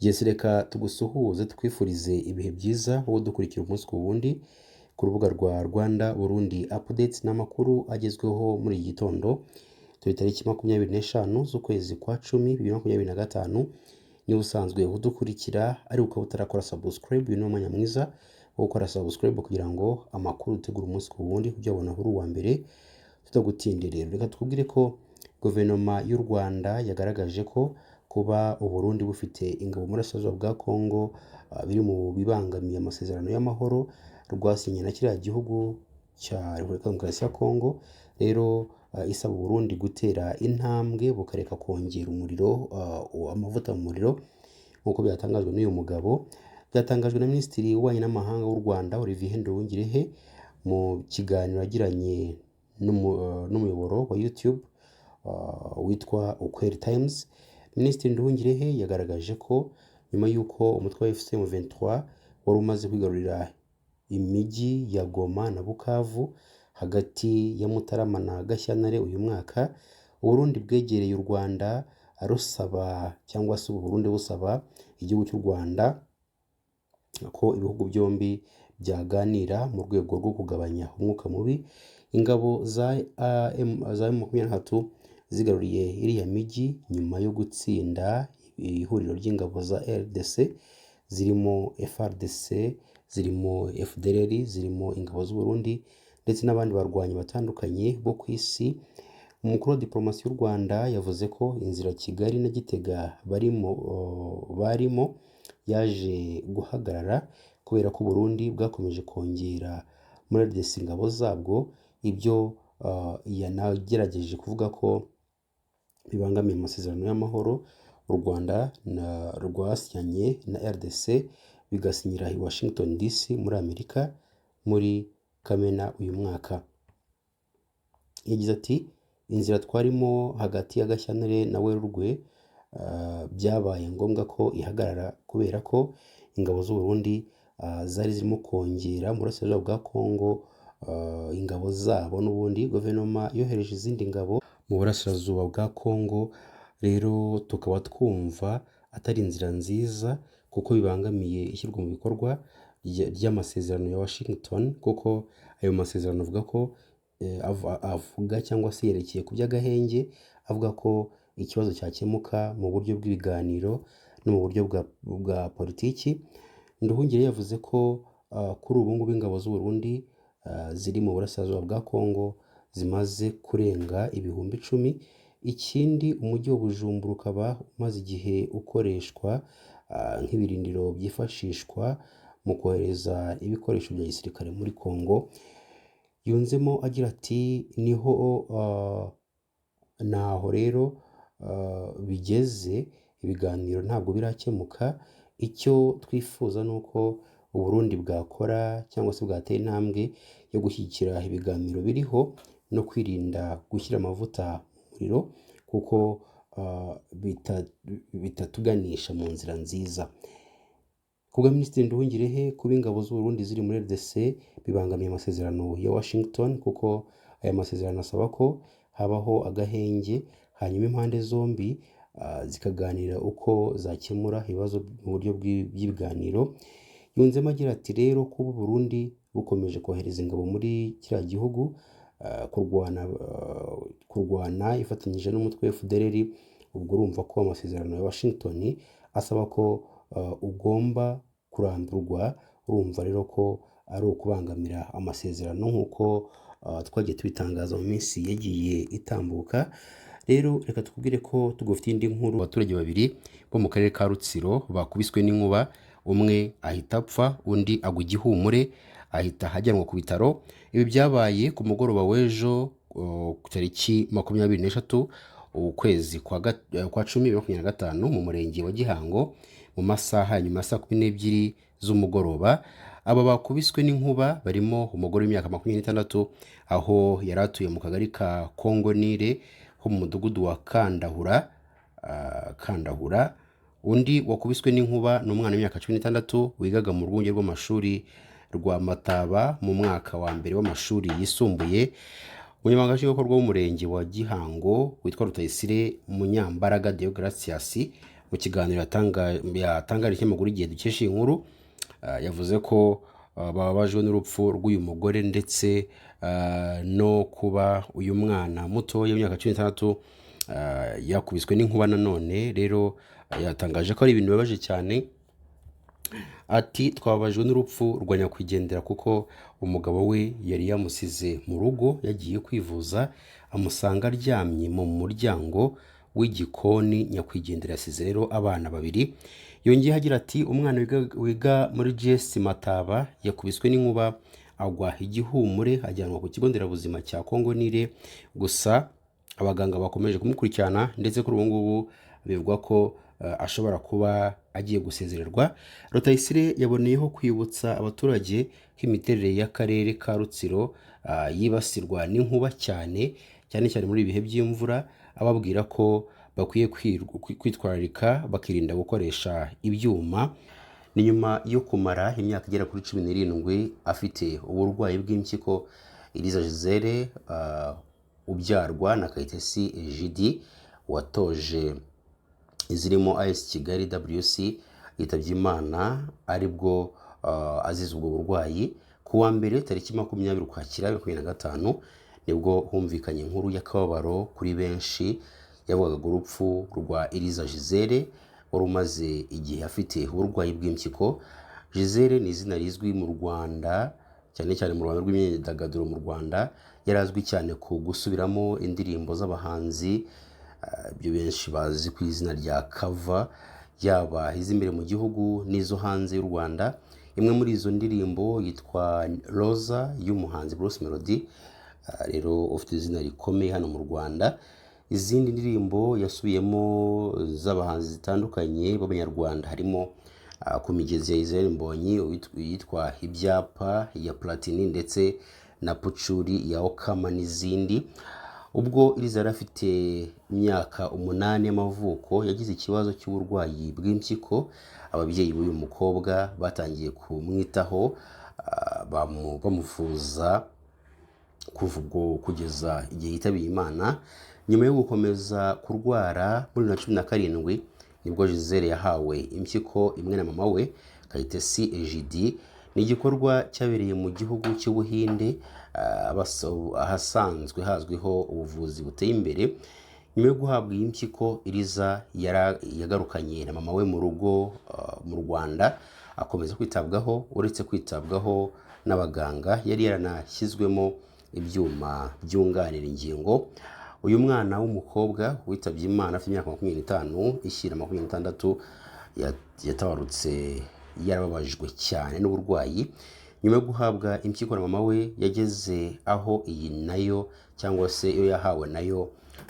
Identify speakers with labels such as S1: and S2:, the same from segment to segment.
S1: Jesse reka tugusuhuze twifurize ibihe byiza wowe dukurikira umunsi ku wundi ku rubuga rwa Rwanda Burundi Updates n'amakuru agezweho muri iki gitondo. Turi tariki 25 z'ukwezi kwa 10 2025. Niba usanzwe udukurikira ari ukaba utarakora subscribe, uyu ni umwanya mwiza wo gukora subscribe kugira ngo amakuru utegura umunsi ku wundi ujye ubona aho uri uwa mbere tutagutindira. Reka twubwire ko guverinoma y'u Rwanda yagaragaje ko kuba Uburundi bufite ingabo muri Burasirazuba bwa Kongo biri mu bibangamiye amasezerano y'amahoro rwasinye na kiriya gihugu cya Repubulika ya Demokarasi ya Kongo. Rero isaba Burundi gutera intambwe bukareka kongera umuriro, amavuta mu muriro nk'uko byatangajwe n'uyu mugabo. Byatangajwe na Minisitiri w'Ububanyi n'Amahanga w'u Rwanda Olivier Nduhungirehe mu kiganiro yagiranye n'umuyoboro wa YouTube witwa Ukweli Times. Minisitiri Nduhungirehe yagaragaje ko nyuma y'uko umutwe wa FCM 23 wari umaze kwigarurira imijyi ya Goma na Bukavu hagati ya Mutarama na Gashyantare uyu mwaka, Uburundi bwegereye u Rwanda rusaba cyangwa se Uburundi busaba igihugu cy'u Rwanda ko ibihugu byombi byaganira mu rwego rwo kugabanya umwuka mubi. Ingabo za M23 zigaruriye iriya mijyi nyuma yo gutsinda ihuriro ry'ingabo za RDC zirimo FARDC, zirimo FDLR, zirimo ingabo z'u Burundi ndetse n'abandi barwanyi batandukanye bo ku isi. Umukuru wa diplomasi y'u Rwanda yavuze ko inzira Kigali na Gitega barimo yaje guhagarara kubera ko Burundi bwakomeje kongera muri RDC ingabo zabwo. Ibyo yanagerageje kuvuga ko bibangamiye amasezerano y'amahoro u Rwanda rwasinyanye na RDC bigasinyira i Washington DC muri Amerika muri Kamena uyu mwaka. Yagize ati inzira twarimo hagati ya Gashyantare na Werurwe byabaye ngombwa ko ihagarara kubera ko ingabo z'u Burundi zari zirimo kongera mu Burasirazuba bwa Kongo ingabo zabo, n'ubundi guverinoma yohereje izindi ngabo mu Burasirazuba bwa Kongo. Rero tukaba twumva atari inzira nziza kuko bibangamiye ishyirwa mu bikorwa ry'amasezerano ya Washington, kuko ayo masezerano avuga ko avuga cyangwa se yerekeye ku by'agahenge, avuga ko ikibazo cyakemuka mu buryo bw'ibiganiro no mu buryo bwa politiki. Nduhungire yavuze ko kuri ubu ngubu ingabo z'u Burundi ziri mu Burasirazuba bwa Kongo zimaze kurenga ibihumbi 10. Ikindi umujyi wa Bujumbura ukaba umaze igihe ukoreshwa nk'ibirindiro byifashishwa mu kohereza ibikoresho bya gisirikare muri Kongo. Yunzemo agira ati naho rero bigeze, ibiganiro ntabwo birakemuka. Icyo twifuza ni uko Uburundi bwakora cyangwa se bwatera intambwe yo gushyigikira ibiganiro biriho no kwirinda gushyira amavuta mu muriro kuko bitatuganisha mu nzira nziza. Kubwa Minisitiri Nduhungirehe, kuba ingabo z'u Burundi ziri muri RDC bibangamiye amasezerano ya Washington kuko aya masezerano asaba ko habaho agahenge hanyuma impande zombi zikaganira uko zakemura ibibazo mu buryo bw'ibiganiro. Yunzemo agira ati rero kuba Burundi bukomeje kohereza ingabo muri kiriya gihugu kurwana ifatanyije n'umutwe wa FDLR, ubwo urumva ko amasezerano ya Washington asaba ko ugomba kurandurwa. Urumva rero ko ari ukubangamira amasezerano nk'uko twagiye tubitangaza mu minsi yagiye itambuka. Rero reka tukubwire ko tugufitiye indi nkuru. Abaturage babiri bo mu karere ka Rutsiro bakubiswe n'inkuba, umwe ahita apfa undi agwa igihumure ahita ajyanwa ku bitaro. Ibi byabaye ku mugoroba w'ejo ku tariki 23 ukwezi kwa 10 2025 mu murenge wa Gihango mu masaha nyuma ya saa 12 z'umugoroba. Aba bakubiswe n'inkuba barimo umugore w'imyaka 26 aho yari atuye mu kagari ka Kongo Nile ho mu mudugudu wa Kandahura. Undi wakubiswe n'inkuba ni umwana w'imyaka 16 wigaga mu rwunge rw'amashuri rwa Mataba mu mwaka wa mbere w'amashuri yisumbuye. Umunyamabanga nshingwabikorwa w'umurenge wa Gihango witwa Rutayisire Munyambaraga Deogratias mu kiganiro yatangarije ikinyamakuru Igihe dukesha iyi nkuru, yavuze ko bababajwe n'urupfu rw'uyu mugore ndetse no kuba uyu mwana muto y'imyaka 16 yakubiswe n'inkuba nanone. Rero yatangaje ko ari ibintu bibabaje cyane. Ati twababajwe n'urupfu rwa nyakwigendera kuko umugabo we yari yamusize mu rugo yagiye kwivuza, amusanga aryamye mu muryango w'igikoni. Nyakwigendera yasize rero abana babiri. Yongeye agira ati umwana wiga muri GS Mataba yakubiswe n'inkuba agwa igihumure ajyanwa ku kigo nderabuzima cya Kongo Nile, gusa abaganga bakomeje kumukurikirana ndetse kuri ubu ngubu bivugwa ko ashobora kuba agiye gusezererwa. Rutayisire yaboneyeho kwibutsa abaturage ko imiterere y'akarere ka Rutsiro yibasirwa n'inkuba cyane muri ibihe by'imvura, ababwira ko bakwiye kwitwararika bakirinda gukoresha ibyuma. Ni nyuma yo kumara imyaka igera kuri 17 afite uburwayi bw'impyiko, Iriza Gisele ubyarwa na Kayitesi Egidi watoje izirimo AS Kigali WC yitabye Imana aribwo azize ubwo burwayi. Ku wa mbere tariki 20 Ukwakira 2025 nibwo humvikanye inkuru y'akababaro kuri benshi yavugaga urupfu rwa Iriza Gisele wari umaze igihe afite uburwayi bw'impyiko. Gisele ni izina rizwi mu Rwanda, cyane mu Rwanda rw'imyidagaduro mu Rwanda. Yarazwi cyane ku gusubiramo indirimbo z'abahanzi ibyo benshi bazi ku izina rya cover, yaba iz'imbere mu gihugu n'izo hanze y'u Rwanda. Imwe muri izo ndirimbo yitwa Rosa y'umuhanzi Bruce Melody, rero ufite izina rikomeye hano mu Rwanda. Izindi ndirimbo yasubiyemo z'abahanzi zitandukanye b'Abanyarwanda harimo ku migezi ya Israel Mbonyi yitwa Ibyapa ya Platini ndetse na Pucuri ya Okama n'izindi. Ubwo Iriza yari afite imyaka 8 y'amavuko yagize ikibazo cy'uburwayi bw'impyiko. Ababyeyi b'uyu mukobwa batangiye kumwitaho bamuvuza kuva kugeza igihe yitabiye Imana. Nyuma yo gukomeza kurwara muri 2017 nibwo Gisele yahawe impyiko imwe na mama we Kayitesi Egidi. Ni igikorwa cyabereye mu gihugu cy'Ubuhinde ahasanzwe hazwiho ubuvuzi buteye imbere. Nyuma yo guhabwa iyi mpyiko, Iriza yagarukanye na mama we mu rugo mu Rwanda, akomeza kwitabwaho. Uretse kwitabwaho n'abaganga, yari yaranashyizwemo ibyuma byunganira ingingo. Uyu mwana w'umukobwa witabye Imana afite imyaka 25 ishyira 26 yatabarutse yarababajwe cyane n'uburwayi. Nyuma yo guhabwa impyiko na mama we, yageze aho iyi nayo cyangwa se iyo yahawe nayo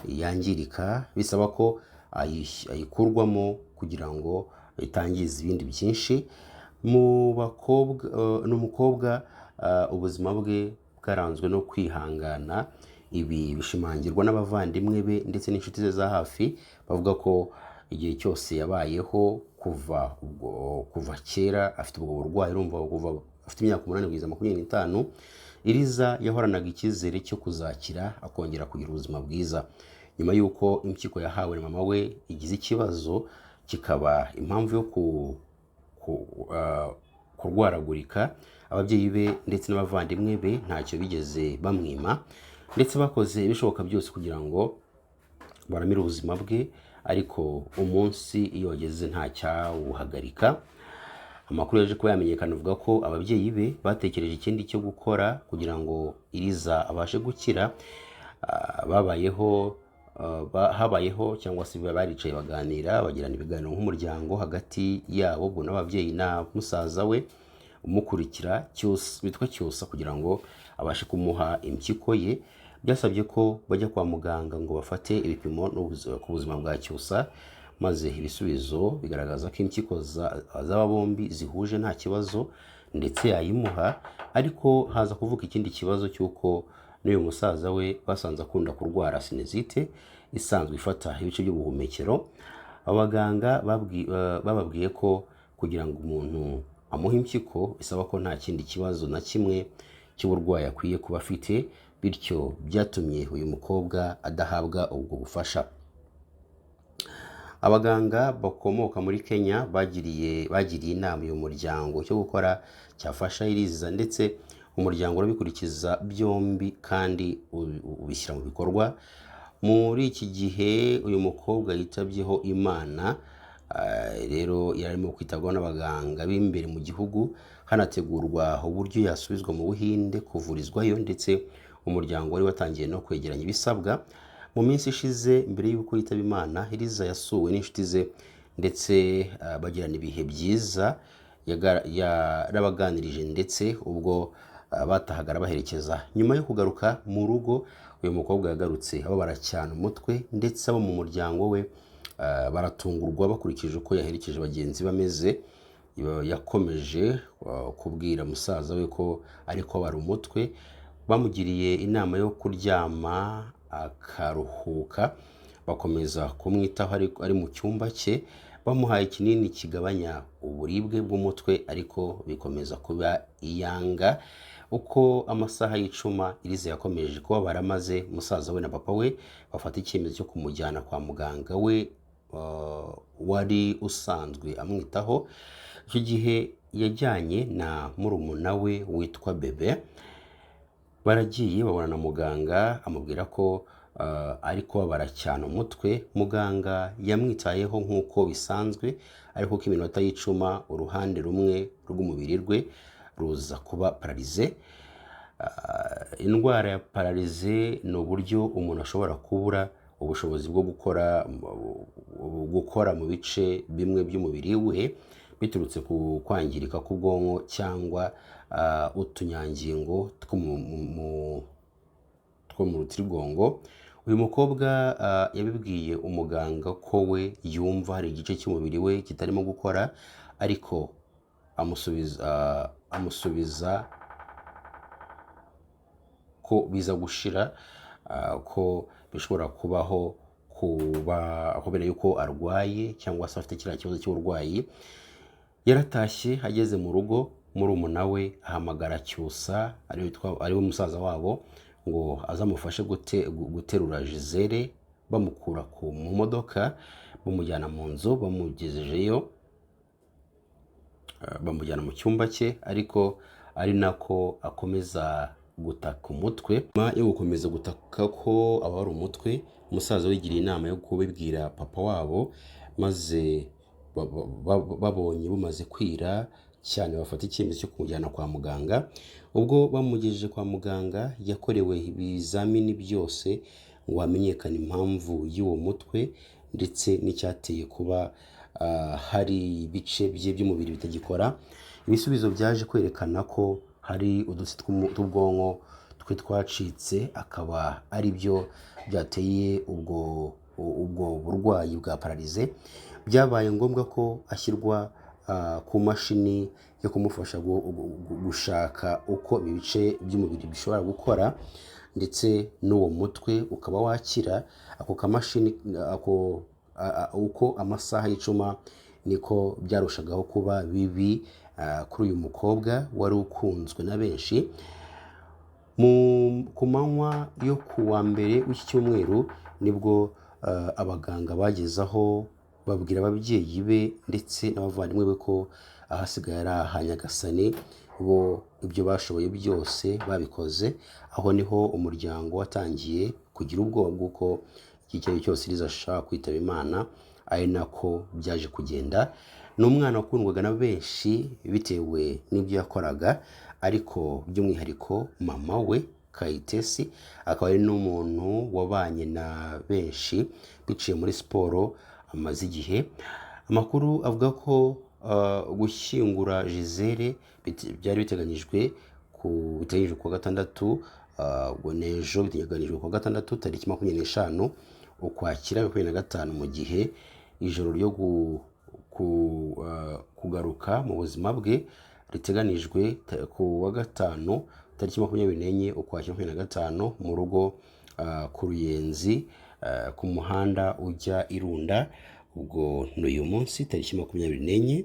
S1: yangirika, bisaba ko ayikurwamo kugira ngo itangize ibindi byinshi. N'umukobwa ubuzima bwe bwaranzwe no kwihangana. Ibi bishimangirwa n'abavandimwe be ndetse n'inshuti ze za hafi, bavuga ko igihe cyose yabayeho kuva kera afite ubwo burwayi, urumva kuva afite imyaka 8 kugeza 25, Iriza yahoranaga icyizere cyo kuzakira akongera kugira ubuzima bwiza. Nyuma y'uko impyiko yahawe na mama we igize ikibazo kikaba impamvu yo kurwaragurika, ababyeyi be ndetse n'abavandimwe be ntacyo bigeze bamwima, ndetse bakoze ibishoboka byose kugira ngo baramire ubuzima bwe, ariko umunsi iyo wageze nta cyawuhagarika. Amakuru yaje kuba yamenyekana avuga ko ababyeyi be batekereje ikindi cyo gukora kugira ngo Iriza abashe gukira. Habayeho cyangwa se baricaye baganira, bagirana ibiganiro nk'umuryango hagati yabo, ubwo n'ababyeyi na musaza we umukurikira witwa Cyusa, kugira ngo abashe kumuha impyiko ye. Byasabye ko bajya kwa muganga ngo bafate ibipimo ku buzima bwa Cyusa, maze ibisubizo bigaragaza ko impyiko z'aba bombi zihuje nta kibazo ndetse yayimuha. Ariko haza kuvuka ikindi kibazo cy'uko n'uyu musaza we basanze akunda kurwara sinezite isanzwe ifata ibice by'ubuhumekero. Abaganga bababwiye ko kugira ngo umuntu amuhe impyiko bisaba ko nta kindi kibazo na kimwe cy'uburwayi akwiye kuba afite, bityo byatumye uyu mukobwa adahabwa ubwo bufasha. Abaganga bakomoka muri Kenya bagiriye inama uyu muryango cyo gukora cyafasha Iriza, ndetse umuryango urabikurikiza byombi kandi ubishyira mu bikorwa. Muri iki gihe uyu mukobwa yitabyeho Imana, rero yarimo kwitabwaho n'abaganga b'imbere mu gihugu, hanategurwa uburyo yasubizwa mu Buhinde kuvurizwayo, ndetse umuryango wari watangiye no kwegeranya ibisabwa. Mu minsi ishize mbere y'uko yitaba Imana, Iriza yasuwe n'inshuti ze ndetse bagirana ibihe byiza. Yarabaganirije ndetse ubwo batahaga arabaherekeza. Nyuma yo kugaruka mu rugo, uyu mukobwa yagarutse ababara cyane umutwe, ndetse abo mu muryango we baratungurwa bakurikije uko yaherekeje bagenzi bameze. Yakomeje kubwira musaza we ko ariko abara umutwe. Bamugiriye inama yo kuryama akaruhuka, bakomeza kumwitaho ari mu cyumba cye, bamuhaye ikinini kigabanya uburibwe bw'umutwe, ariko bikomeza kuba iyanga. Uko amasaha y'icuma, Iriza yakomeje kubabara, maze musaza we na papa we bafata icyemezo cyo kumujyana kwa muganga we wari usanzwe amwitaho. Icyo gihe yajyanye na murumuna we witwa Bebe. Baragiye babona na muganga, amubwira ko ari kubabara cyane umutwe. Muganga yamwitayeho nk'uko bisanzwe, ariko ko iminota y'icuma uruhande rumwe rw'umubiri rwe ruza kuba pararize. Indwara ya pararize ni uburyo umuntu ashobora kubura ubushobozi bwo gukora mu bice bimwe by'umubiri we, biturutse ku kwangirika k'ubwonko cyangwa utunyangingo two mu rutirigongo. Uyu mukobwa yabibwiye umuganga ko we yumva hari igice cy'umubiri we kitarimo gukora, ariko amusubiza ko biza gushira, ko bishobora kubaho kubera yuko arwaye cyangwa se afite kiriya kibazo cy'uburwayi. Yaratashye, ageze mu rugo, murumuna we ahamagara Cyusa ari we musaza wabo, ngo azamufashe guterura Gisele. Bamukura mu modoka, bamujyana mu nzu, bamugejejeyo, bamujyana mu cyumba cye, ariko ari nako akomeza gutaka umutwe. Nyuma yo gukomeza gutaka ko ababara umutwe, umusaza wigiriye inama yo kubibwira papa wabo, maze babonye bumaze kwira cyane bafata icyemezo cyo kumujyana kwa muganga. Ubwo bamugejeje kwa muganga, yakorewe ibizamini byose ngo hamenyekane impamvu y'uwo mutwe, ndetse n'icyateye kuba hari ibice bye by'umubiri bitagikora. Ibisubizo byaje kwerekana ko hari udutsi tw'ubwonko twe twacitse, akaba ari byo byateye ubwo burwayi bwa pararize. Byabaye ngombwa ko ashyirwa ku mashini yo kumufasha gushaka uko ibice by'umubiri bishobora gukora, ndetse n'uwo mutwe ukaba wakira. Ako kamashini uko amasaha y'icuma niko byarushagaho kuba bibi kuri uyu mukobwa wari ukunzwe na benshi. Ku manywa yo kuwa mbere w'iki cyumweru nibwo abaganga bagezaho babwira ababyeyi be ndetse n'abavandimwe be ko ahasigaye ari aha Nyagasani. Bo ibyo bashoboye byose babikoze. Aho niho umuryango watangiye kugira ubwoba bw'uko igihe cyose Iriza ashaka kwitaba Imana, ari nako byaje kugenda. Ni umwana wakundwaga na benshi bitewe n'ibyo yakoraga, ariko by'umwihariko mama we Kayitesi akaba ari n'umuntu wabanye na benshi biciye muri siporo amaze igihe. Amakuru avuga ko gushyingura Gisele byari biteganyijwe kuwa gatandatu, n'ejo biteganyijwe kuwa gatandatu tariki 25 Ukwakira 2025, mu gihe ijoro ryo kugaruka mu buzima bwe riteganijwe kuwa gatanu tariki 24 Ukwakira 2025 mu rugo ku Ruyenzi ku muhanda ujya Irunda. Ubwo n'uyu munsi tariki 24.